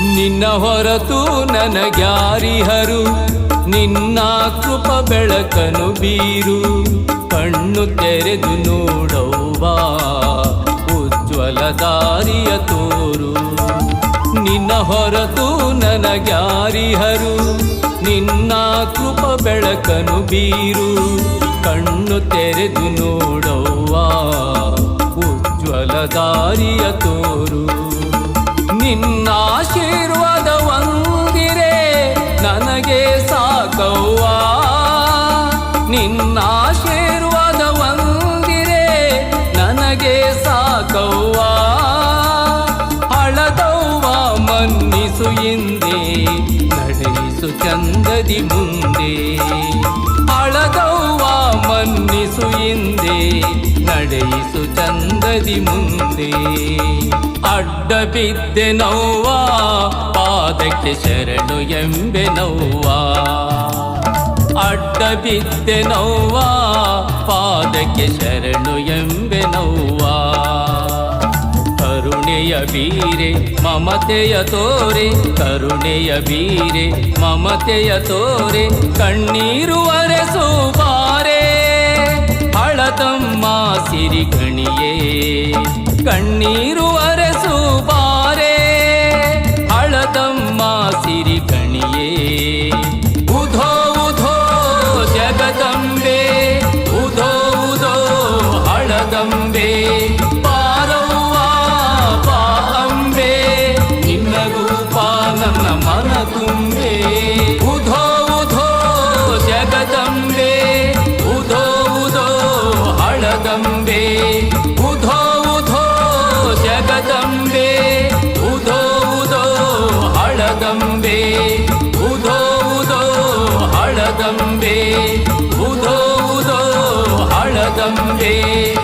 ನಿನ್ನ ಹೊರತು ನನಗ್ಯಾರಿಹರು, ನಿನ್ನ ಕೃಪ ಬೆಳಕನು ಬೀರು. ಕಣ್ಣು ತೆರೆದು ನೋಡವ್ವ, ಉಜ್ವಲ ದಾರಿಯ ತೋರು. ನಿನ್ನ ಹೊರತು ನನಗ್ಯಾರಿಹರು, ನಿನ್ನ ಕೃಪ ಬೆಳಕನು ಬೀರು. ಕಣ್ಣು ತೆರೆದು ನೋಡವ್ವ, ಉಜ್ವಲ ದಾರಿಯ ತೋರು. ನಿನ್ನ ಆಶೀರ್ವಾದ ಒಂದಿರೆ ನನಗೆ ಸಾಕವ್ವ, ನಿನ್ನ ಆಶೀರ್ವಾದ ಒಂದಿರೆ ನನಗೆ ಸಾಕವ್ವ. ಹಳದವ್ವ ಮನ್ನಿಸು ಎಂದೇ, ನಡೆಯಿಸು ಚಂದದಿ ಮುಂದೆ. ಹಳದವ್ವ ಮನ್ನಿಸು ಎಂದೇ, ನಡೆಯಿಸು ಚಂದದಿ ಮುಂದೆ. ಅಡ್ಡ ಬಿದ್ದೆನವ್ವ, ಪಾದಕ್ಕೆ ಶರಣು ಎಂಬೆನವ್ವ. ಅಡ್ಡ ಬಿದ್ದೆನವ್ವ, ಪಾದಕ್ಕೆ ಶರಣು ಎಂಬೆನವ್ವ. ಕರುಣೆಯ ಬೀರೆ ಮಮತೆಯ ತೋರೆ, ಕರುಣೆಯ ಬೀರೆ ಮಮತೆಯ ತೋರೆ. ಕಣ್ಣೀರು ಒರೆಸು ಬಾರೆ ಹಳದಮ್ಮ ಸಿರಿಗಣಿಯೇ. ಕಣ್ಣೀರು ಒರೆಸು ಬಾರೆ ಹಳದಮ್ಮ ಸಿರಿಗಣಿಯೇ. ಉಧೋ ಉಧೋ ಜಗದಂಬೆ, ಉಧೋ ಉಧೋ ಹಳದಂಬೆ. ಪಾರವ್ವ ಬಾ ಅಂಬೆ, ನಿನ್ನ ರೂಪ ನನ್ನ ಮನ ತುಂಬೆ. ಉಧೋ ಉಧೋ ಜಗದಂಬೆ, ಉಧೋ ಉಧೋ ಹಳದಂಬೆ. ಉಧೋ ಉಧೋ ಜಗದಂಬೆ, ಉಧೋ ಉಧೋ ಹಳದಂಬೆ. ಉಧೋ ಉಧೋ ಹಳದಂಬೆ, ಉಧೋ ಉಧೋ ಹಳದಂಬೆ.